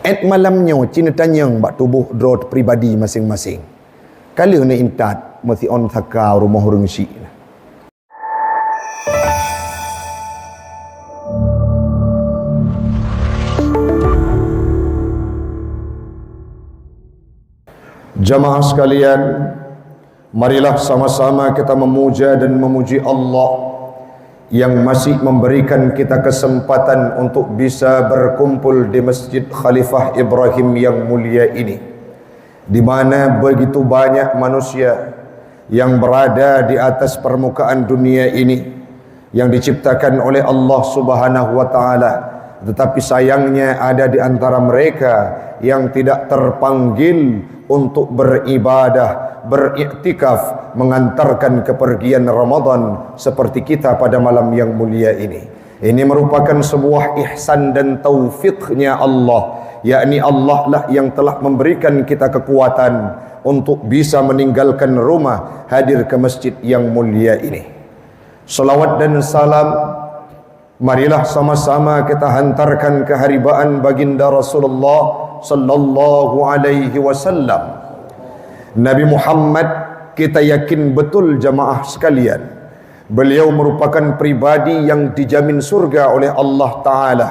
At malamnya Cina tanyang bak tubuh drot pribadi masing-masing. Kala na intat mesti on thakau rumah orang syik. Jamaah sekalian, marilah sama-sama kita memuja dan memuji Allah yang masih memberikan kita kesempatan untuk bisa berkumpul di Masjid Khalifah Ibrahim yang mulia ini, di mana begitu banyak manusia yang berada di atas permukaan dunia ini yang diciptakan oleh Allah Subhanahu wa taala, tetapi sayangnya ada di antara mereka yang tidak terpanggil untuk beribadah, beriktikaf, mengantarkan kepergian Ramadan seperti kita pada malam yang mulia ini. Ini merupakan sebuah ihsan dan taufiknya Allah, yakni Allah lah yang telah memberikan kita kekuatan untuk bisa meninggalkan rumah, hadir ke masjid yang mulia ini. Salawat dan salam marilah sama-sama kita hantarkan keharibaan baginda Rasulullah sallallahu alaihi wasallam. Nabi Muhammad, kita yakin betul jamaah sekalian, beliau merupakan pribadi yang dijamin surga oleh Allah Ta'ala.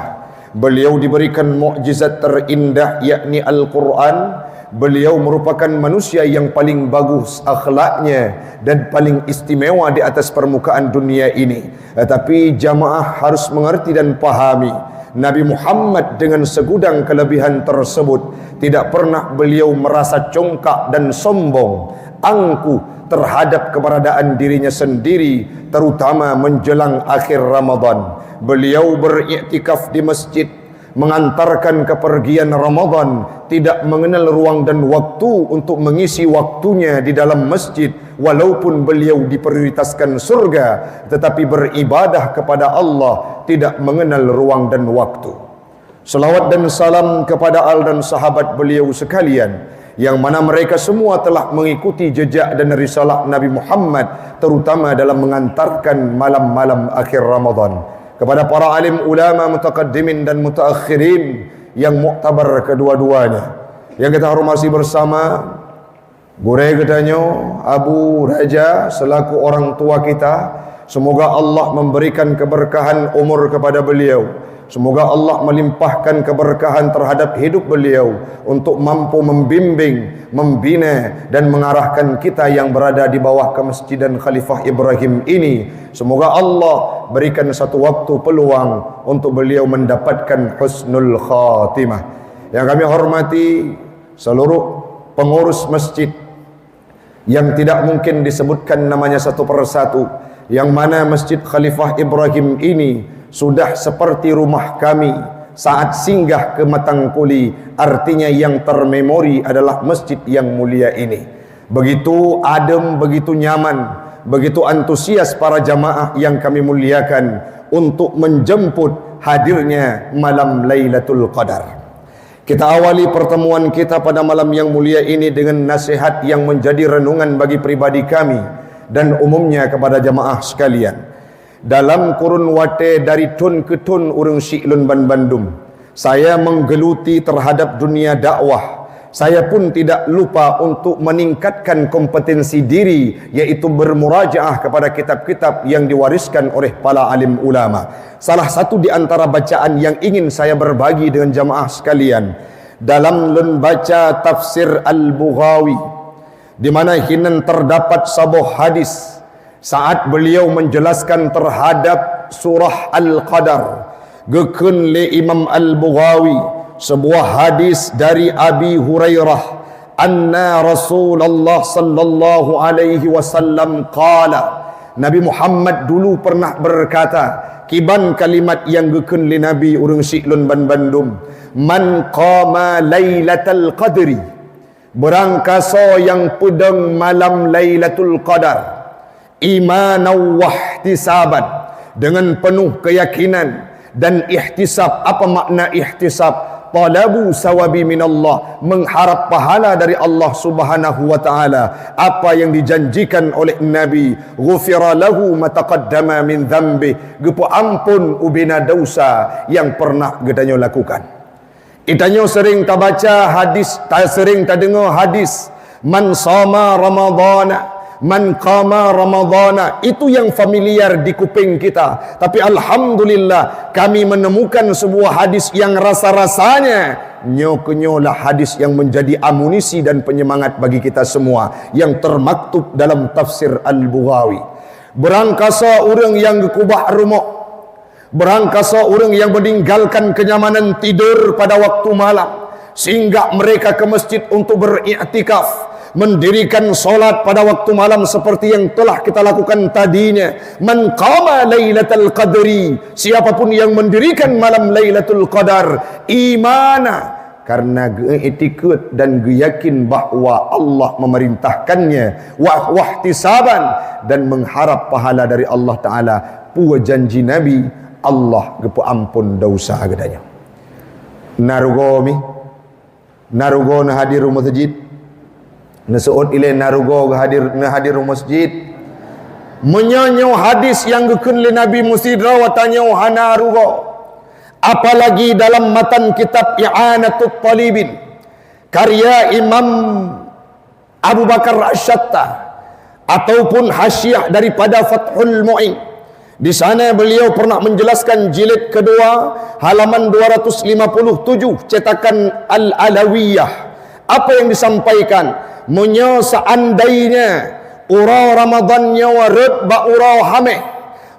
Beliau diberikan mukjizat terindah yakni Al-Quran. Beliau merupakan manusia yang paling bagus akhlaknya dan paling istimewa di atas permukaan dunia ini. Tetapi jamaah harus mengerti dan pahami, Nabi Muhammad dengan segudang kelebihan tersebut tidak pernah beliau merasa congkak dan sombong, angkuh terhadap keberadaan dirinya sendiri, terutama menjelang akhir Ramadan. Beliau beriktikaf di masjid, mengantarkan kepergian Ramadan, tidak mengenal ruang dan waktu untuk mengisi waktunya di dalam masjid, walaupun beliau diprioritaskan surga, tetapi beribadah kepada Allah tidak mengenal ruang dan waktu. Salawat dan salam kepada al dan sahabat beliau sekalian, yang mana mereka semua telah mengikuti jejak dan risalah Nabi Muhammad, terutama dalam mengantarkan malam-malam akhir Ramadan. Kepada para alim ulama mutaqaddimin dan mutaakhirin yang muktabar kedua-duanya, yang kita hormati bersama, Gure gedanyo Abu Raja selaku orang tua kita, semoga Allah memberikan keberkahan umur kepada beliau. Semoga Allah melimpahkan keberkahan terhadap hidup beliau untuk mampu membimbing, membina dan mengarahkan kita yang berada di bawah Kemasjidan Khalifah Ibrahim ini. Semoga Allah berikan satu waktu peluang untuk beliau mendapatkan husnul khatimah. Yang kami hormati seluruh pengurus masjid yang tidak mungkin disebutkan namanya satu persatu, yang mana Masjid Khalifah Ibrahim ini sudah seperti rumah kami saat singgah ke Matangkuli. Artinya yang termemori adalah masjid yang mulia ini. Begitu adem, begitu nyaman, begitu antusias para jamaah yang kami muliakan untuk menjemput hadirnya malam Lailatul Qadar. Kita awali pertemuan kita pada malam yang mulia ini dengan nasihat yang menjadi renungan bagi pribadi kami dan umumnya kepada jamaah sekalian. Dalam kurun wate dari tun ke tun urang Syiklun Ban Bandung, saya menggeluti terhadap dunia dakwah. Saya pun tidak lupa untuk meningkatkan kompetensi diri, yaitu bermurajaah kepada kitab-kitab yang diwariskan oleh para alim ulama. Salah satu di antara bacaan yang ingin saya berbagi dengan jamaah sekalian, dalam lembaca tafsir Al-Bughawi, di mana hinan terdapat sebuah hadis saat beliau menjelaskan terhadap surah Al-Qadar, gekun le Imam Al-Bughawi sebuah hadis dari Abi Hurairah, anna Rasulullah sallallahu alaihi wasallam qala, Nabi Muhammad dulu pernah berkata, kiban kalimat yang gekun le Nabi urang Syiklun Ban Bandung, man qama lailatul qadri, berangkaso yang pedang malam Lailatul Qadar, imanan wahtisaban, dengan penuh keyakinan dan ihtisab. Apa makna ihtisab? Talabu sawabi minallah, mengharap pahala dari Allah Subhanahu wa taala. Apa yang dijanjikan oleh Nabi, ghufira lahu ma taqaddama min dhanbi, gepu ampun ubina dosa yang pernah gedanyo lakukan. Itanyo sering tak baca hadis, tak sering tak dengar hadis. Man sama Ramadana, man qama Ramadana. Itu yang familiar di kuping kita. Tapi alhamdulillah kami menemukan sebuah hadis yang rasa-rasanya nyolah hadis yang menjadi amunisi dan penyemangat bagi kita semua, yang termaktub dalam tafsir Al-Bughawi. Berangkasa orang yang gekubah rumah, berangkasa orang yang meninggalkan kenyamanan tidur pada waktu malam, sehingga mereka ke masjid untuk beriktikaf, mendirikan solat pada waktu malam seperti yang telah kita lakukan tadinya. Man qama lailatul qadri, siapapun yang mendirikan malam Lailatul Qadar imana, karena etiket dan yakin bahawa Allah memerintahkannya, wahtisaban, dan mengharap pahala dari Allah Ta'ala. Pua janji Nabi, Allah gepu ampun dosa gedanya. Narugo na hadir masjid, nasuot ile narugo hadir masjid, menyanyo hadis yang gekun le Nabi musidra watanyo hanarugo. Apalagi dalam matan kitab I'anatut Talibin karya Imam Abu Bakar Asy-Syattah ataupun hasyiah daripada Fathul Mu'in, di sana beliau pernah menjelaskan jilid kedua halaman 257 cetakan Al-Alawiyah. Apa yang disampaikan? Seandainya ura Ramadannya warad ba ura hameh,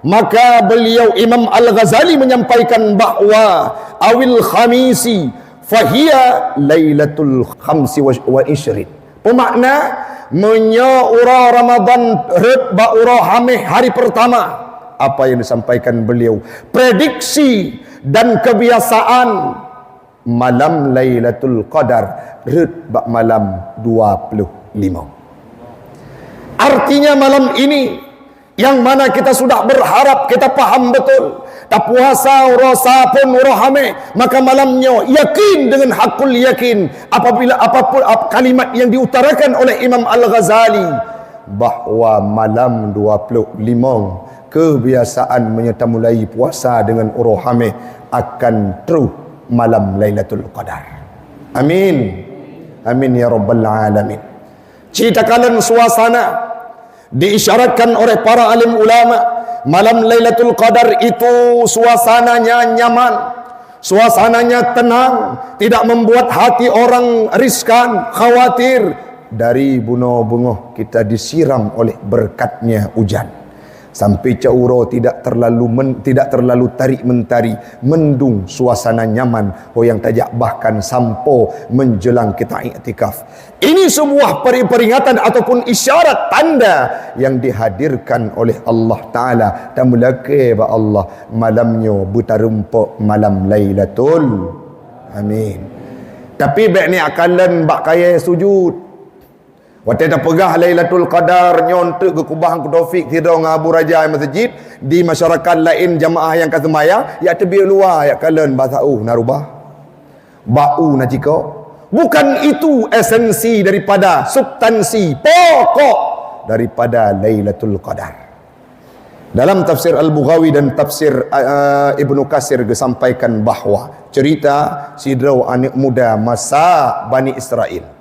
maka beliau Imam Al-Ghazali menyampaikan bahawa awil khamisi fahiya lailatul khamsi wa ishrin. Bermakna ura Ramadan red ba ura hameh hari pertama. Apa yang disampaikan beliau? Prediksi dan kebiasaan malam Lailatul Qadar red ba malam 25. Artinya malam ini yang mana kita sudah berharap, kita paham betul, tak puasa rasa pun rohame, maka malamnya yakin dengan hakul yakin apabila apapun kalimat yang diutarakan oleh Imam Al-Ghazali bahawa malam 25 kebiasaan menyerta mulai puasa dengan rohame akan terus malam Lailatul Qadar. Amin, amin ya rabbal alamin. Ceritakan suasana diisyaratkan oleh para alim ulama, malam Lailatul Qadar itu suasananya nyaman, suasananya tenang, tidak membuat hati orang riskan, khawatir. Dari bunga-bunga kita disiram oleh berkatnya hujan, sampai cauro tidak terlalu tarik mentari, mendung, suasana nyaman, yang tajak bahkan sampo menjelang kita iktikaf. Ini sebuah peringatan ataupun isyarat tanda yang dihadirkan oleh Allah Ta'ala. Dan mulake ba Allah malamnya butarumpo malam Lailatul. Amin. Tapi baik ni akalan bak kaya sujud. Waktu dah pegah Lailatul Qadar nyontek ke kubah ke Taufik tidur dengan Abu Raja masjid di masyarakat lain jamaah yang kata maya ya tebih luar ya kalian basau narubah bau najiko. Bukan itu esensi daripada substansi pokok daripada Lailatul Qadar. Dalam tafsir Al-Bughawi dan tafsir Ibnu Katsir disampaikan bahawa cerita sidraw anak muda masa Bani Israel.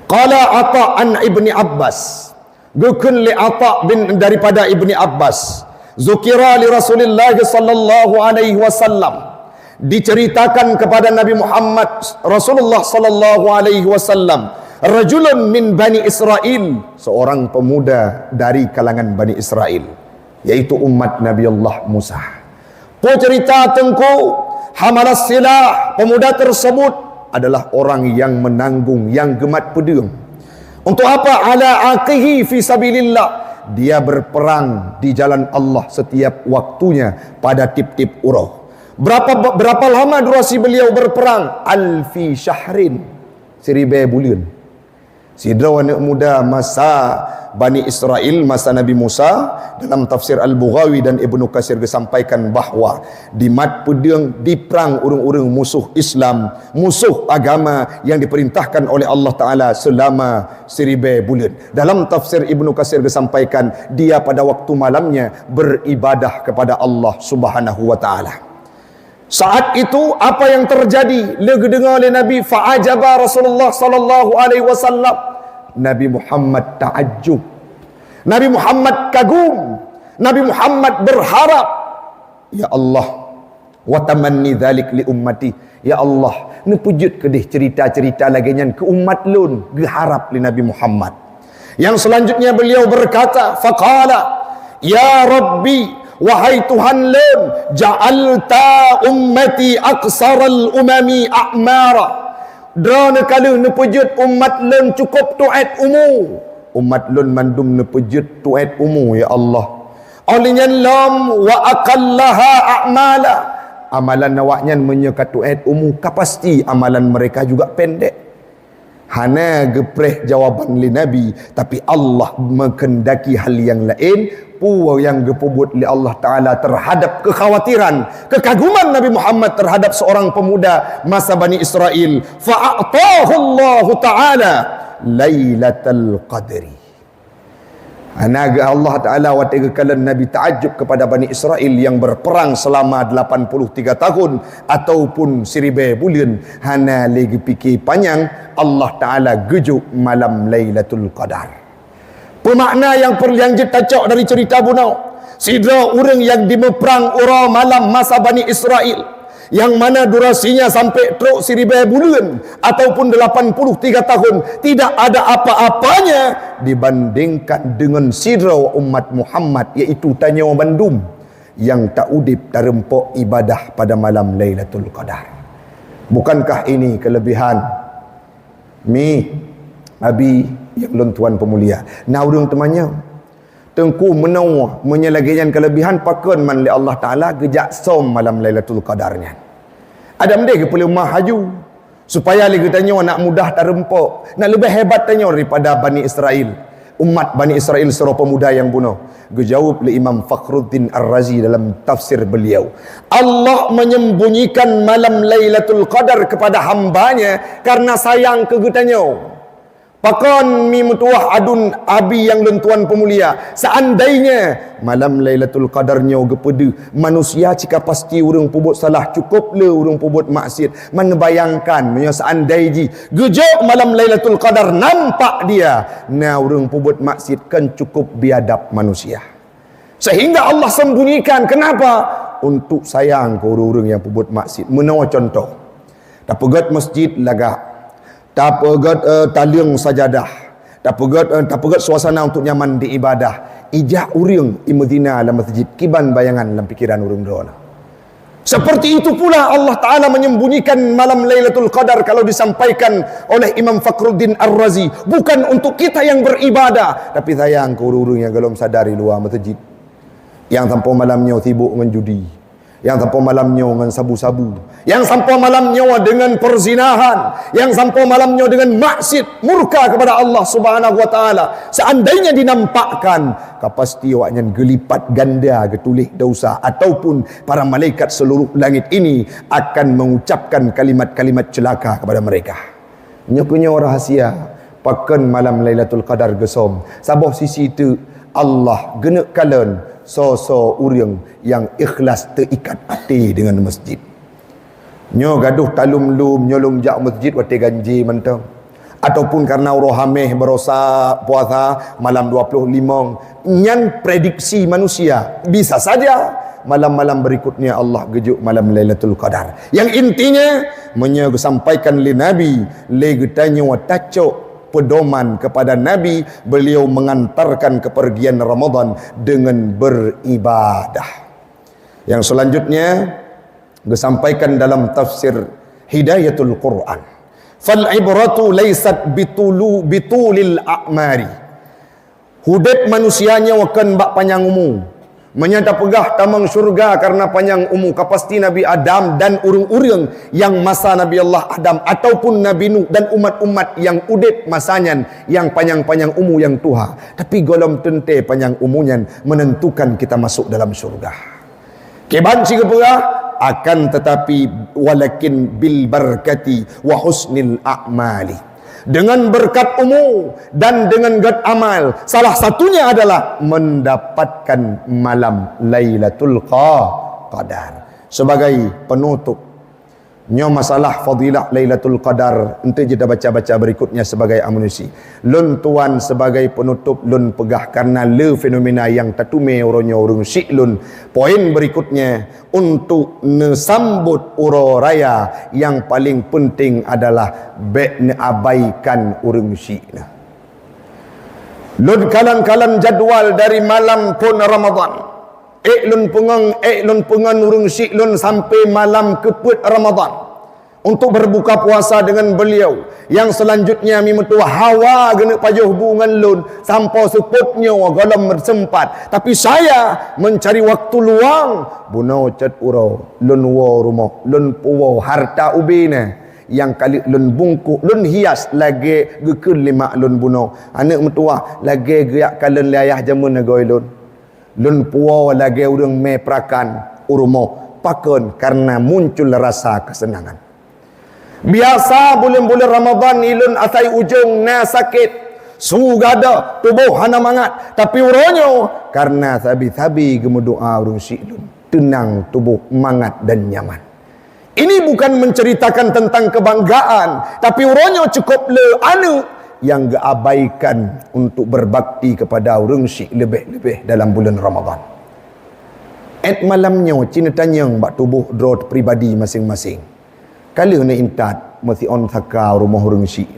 Qala Atha an Ibni Abbas, gukun li Atha bin daripada Ibni Abbas, zukira li Rasulillah sallallahu alaihi wasallam, diceritakan kepada Nabi Muhammad Rasulullah sallallahu alaihi wasallam, rajulun min Bani Israel, seorang pemuda dari kalangan Bani Israel, yaitu umat Nabi Allah Musa. Po cerita tengku hamalas silah, pemuda tersebut adalah orang yang menanggung, yang gemat pedang. Untuk apa? Ala aqihi fi sabilillah. Dia berperang di jalan Allah setiap waktunya pada tip-tip urah. Berapa lama durasi beliau berperang? Alfi syahrin, 1000 bulan. Sidra anak muda masa Bani Israel, masa Nabi Musa, dalam tafsir Al-Bughawi dan Ibnu Katsir disampaikan bahawa di mat pedang diperang orang-orang musuh Islam, musuh agama yang diperintahkan oleh Allah Ta'ala selama 1000 bulan. Dalam tafsir Ibnu Katsir disampaikan dia pada waktu malamnya beribadah kepada Allah Subhanahu wa Ta'ala. Saat itu apa yang terjadi? Lega dengar oleh Nabi, fa'ajaba Rasulullah sallallahu alaihi wasallam. Nabi Muhammad ta'ajjub. Nabi Muhammad kagum. Nabi Muhammad berharap, ya Allah, wa tamanni dzalik li ummati. Ya Allah, ni pujud kedih cerita-cerita lagi nyan ke umat lun, geharap li Nabi Muhammad. Yang selanjutnya beliau berkata, faqala, ya Rabbi, wahai Tuhan lun, ja'alta ummati aqsaral umami a'mara. Drana kala nepejut umat lun cukup tuat umur. Umat lun mandum nepejut tuat umur, ya Allah. Olehnya lam wa aqallaha a'mala. Amalan awaknya menyekat tuat umur, kapasti amalan mereka juga pendek. Hana gepreh jawaban li Nabi, tapi Allah menghendaki hal yang lain. Puwa yang gepubut li Allah Ta'ala terhadap kekhawatiran, kekaguman Nabi Muhammad terhadap seorang pemuda masa Bani Israel. Fa'atahu Allah Ta'ala Lailatul Qadri. Anaga Allah Ta'ala watiga kala Nabi ta'ajub kepada Bani Israel yang berperang selama 83 tahun ataupun 1000 bulan. Hana lagi fikir panjang, Allah Ta'ala gejuk malam Lailatul Qadar. Pemakna yang tacok dari cerita bunau, sidra orang yang dimeperang ura malam masa Bani Israel, yang mana durasinya sampai teruk 1000 bulan ataupun 83 tahun, tidak ada apa-apanya dibandingkan dengan sidra umat Muhammad, iaitu tanya bandum yang tak udip tarempok ibadah pada malam Lailatul Qadar. Bukankah ini kelebihan mi abi yang lontuan pemulia? Nah urang temannya tengku menau menyelagian kelebihan pakon man li Allah Taala gejak som malam Lailatul Qadarnya. Ada mendek ke mah haju supaya lagi tanya nak mudah tarempok, nak lebih hebat tanya daripada Bani Israel. Umat Bani Israel serupa pemuda yang bunuh. Gejawab li Imam Fakhruddin Ar-Razi dalam tafsir beliau, Allah menyembunyikan malam Lailatul Qadar kepada hambanya karena sayang ke getanya. Pakon mi mutuah adun abi yang lentuan pemulia, seandainya malam Lailatul Qadarnya gepede manusia cika pasti urang pubut salah cukup le urang pubut maksiat. Mana bayangkan nya seandainya gejok malam Lailatul Qadar nampak dia, nah urang pubut maksiat kan cukup biadab manusia. Sehingga Allah sembunyikan. Kenapa? Untuk sayang ke urang-urang yang pubut maksiat. Menawa contoh, tak pegat masjid lagak, tak pegat taliang sajadah, tak pegat suasana untuk nyaman di ibadah. Ijak urang imedina dalam masjid, kiban bayangan dalam pikiran urang doa. Seperti itu pula Allah Ta'ala menyembunyikan malam Lailatul Qadar kalau disampaikan oleh Imam Fakhruddin Ar-Razi, bukan untuk kita yang beribadah, tapi sayang ke urang-urang yang belum sadari luar masjid, yang tanpa malamnya sibuk dengan judi, yang sampai malamnya dengan sabu-sabu, yang sampai malamnya dengan perzinahan, yang sampai malamnya dengan maksiat murka kepada Allah Subhanahu wa taala. Seandainya dinampakkan, kapasti awaknya gelipat ganda getulih dosa, ataupun para malaikat seluruh langit ini akan mengucapkan kalimat-kalimat celaka kepada mereka. Nyokunya rahasia pakan malam Lailatul Qadar gesom. Sabah sisi itu Allah genek kalen so urang yang ikhlas terikat hati dengan masjid. Nyo gaduh talum-lum nyolong jak masjid wate ganji mentang, ataupun karena rohameh berosa puasa malam 25, nyan prediksi manusia bisa saja malam-malam berikutnya Allah gejuk malam Lailatul Qadar. Yang intinya menyampaikan li Nabi le getanya watacok pedoman kepada Nabi, beliau mengantarkan kepergian Ramadan dengan beribadah. Yang selanjutnya disampaikan dalam tafsir Hidayatul Quran, fal ibratu laysat bitulil a'mari. Hudep manusianya wakan bak panjang umur, menyata pegah tamang syurga karena panjang umur. Kapasti Nabi Adam dan urang-urang yang masa Nabi Allah Adam, ataupun Nabi Nuh dan umat-umat yang udip masanya yang panjang-panjang umur yang tuha. Tapi golom tente panjang umurnya menentukan kita masuk dalam syurga. Kebanci kepegah akan tetapi walakin bil barakati wa husnil a'mali. Dengan berkat umur dan dengan gad amal, salah satunya adalah mendapatkan malam Lailatul Qadar. sebagai penutup. Nyo masalah fadilah Lailatul Qadar ente je dah baca-baca berikutnya sebagai amunisi. Lun tuan sebagai penutup lun pegah karena le fenomena yang tatume uronyo urung syik lun. Poin berikutnya untuk nesambut uro raya yang paling penting adalah bek ne abaikan urung syik. Lun kalan-kalan jadual dari malam pun Ramadan. Lun pengang urung syik lun sampai malam keput Ramadan untuk berbuka puasa dengan beliau. Yang selanjutnya mimetua hawa gena pajuh hubungan lun sampai seputnya galam bersempat. Tapi saya mencari waktu luang bunau cat urau lun wo rumah lun puwo harta ubina yang kali lun bungkuk lun hias lagi gekun lima lun bunau anak metua lagi geyak kalen layah jamun negoi lun puau lagi urang me prakan urumo pakon karena muncul rasa kesenangan. Biasa bulan-bulan Ramadan ilun asai ujung na sakit sugada tubuh hana mangat tapi uronyo karena sabi-sabi gemudoa urung syilun tenang tubuh mangat dan nyaman. Ini bukan menceritakan tentang kebanggaan tapi uronyo cukup le anu yang geabaikan untuk berbakti kepada urung syik lebih-lebih dalam bulan Ramadan. Malamnya cina tanya bak tubuh drot pribadi masing-masing. Kalau ni intat mesti on saka rumah urung syik.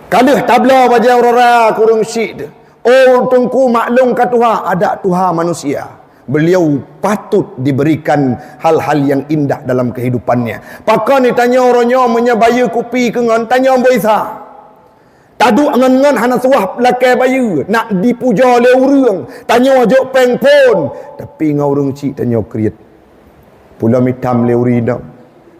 Kalau tabla baca aurora urung syik. Oh tengku maklum ka Tuhan ada Tuhan manusia. Beliau patut diberikan hal-hal yang indah dalam kehidupannya. Pakai ni tanya orangnya menyabaya kupi kengan tanya boisa. Tadu angan-angan hana suah lakai bayu nak dipuja oleh urang tanya ajak peng pun tapi ngau urang cik tanya kriat pula mitam le urina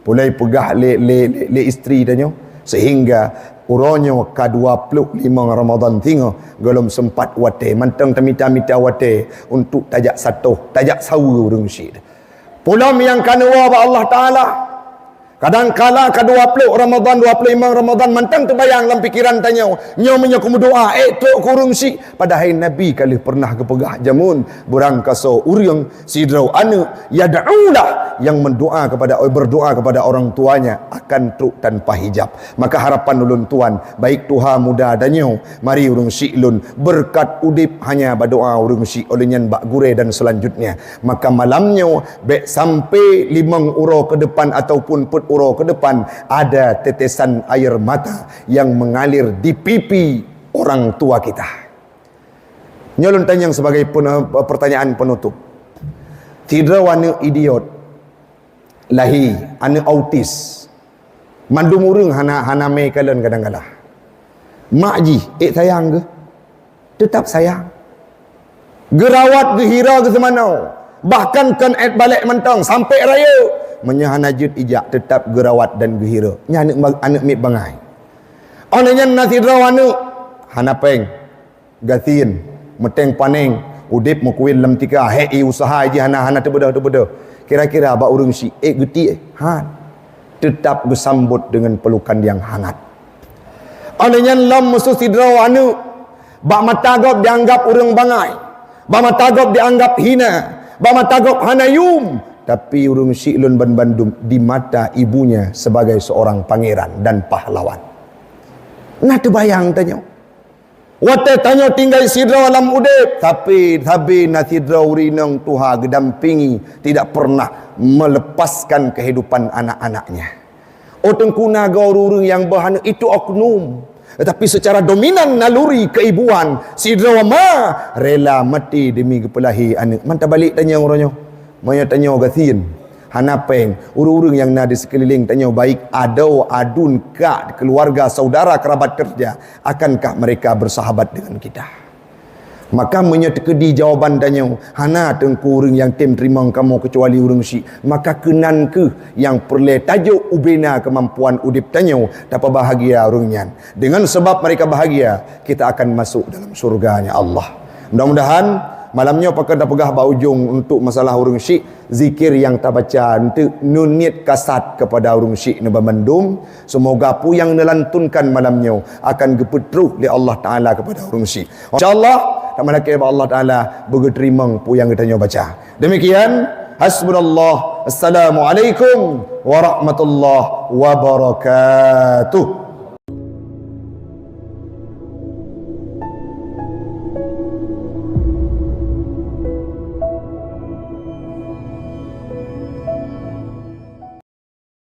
pulai pegah le isteri tanya sehingga uronyo ka-25 Ramadan tinga golom sempat wate mantang tamita-mita wate untuk tajak satuh tajak sawu urang cik pula yang kanwa ba Allah Taala kadang-kala ke-20 Ramadan 25 Ramadan mantang terbayang dalam pikiran tanya nyo menyakum doa tok kurung si padahal Nabi kali pernah kepegah jamun burang kaso urang sidrau anu yad'ulah yang berdoa kepada orang tuanya akan truk tanpa hijab. Maka harapan ulun tuan baik tuha muda danyo mari urung syik lun berkat udip hanya berdoa urung syik oleh nyan bak gure dan selanjutnya maka malamnya baik sampai 5 uro ke depan ataupun put uro ke depan ada tetesan air mata yang mengalir di pipi orang tua kita. Nyolon tanya sebagai pertanyaan penutup. Tidak wana idiot lahi anu autis mandum urang hana me kalen kadang-kadang. Mak ji sayang ke? Tetap sayang. Gerawat gehira ke semana. Bahkan kan balik mentang sampai raya menyahana jut ijak tetap gerawat dan gehira nya anak mik bangai onanya nasi rawana hanapeng gatin meteng paneng udip mukuin lam tika hei usaha je hana tebeda kira-kira ba urang si geti han tetap bersambut dengan pelukan yang hangat onanya lam musuh sidrawana ba matagop dianggap urang bangai ba matagop dianggap hina ba matagop hanayum tapi urung syik lun ban Bandung di mata ibunya sebagai seorang pangeran dan pahlawan. Nah terbayang tanya. Wate tanya tinggal sidra alam udip tapi na sidra urinang Tuha gedampingi tidak pernah melepaskan kehidupan anak-anaknya. Otengku naga urung yang bahana itu oknum. Tetapi secara dominan naluri keibuan sidra ma rela mati demi kepelahi anak. Mantap balik tanya orangnya. Maya tanya gatin hanapeng urung-urung yang ada di sekeliling tanya baik adun ka keluarga saudara kerabat kerja akankah mereka bersahabat dengan kita maka menyetekedi jawaban tanya hana tengku urung yang tim terima kamu kecuali urung si maka kenan ke yang perle tajuk ubena kemampuan udip tanya dapat bahagia urungnya dengan sebab mereka bahagia kita akan masuk dalam surganya Allah. Mudah-mudahan malamnya pakai dah pegah baujung untuk masalah urung syik zikir yang tak baca untuk nunit kasat kepada urung syik ni Bandung semoga pu yang nelantunkan malamnya akan gepetruh oleh Allah Taala kepada urung syik insyaallah tak malaki Allah Taala begeterimang pu yang kita baca demikian Hasbunallah. Assalamualaikum warahmatullahi wabarakatuh.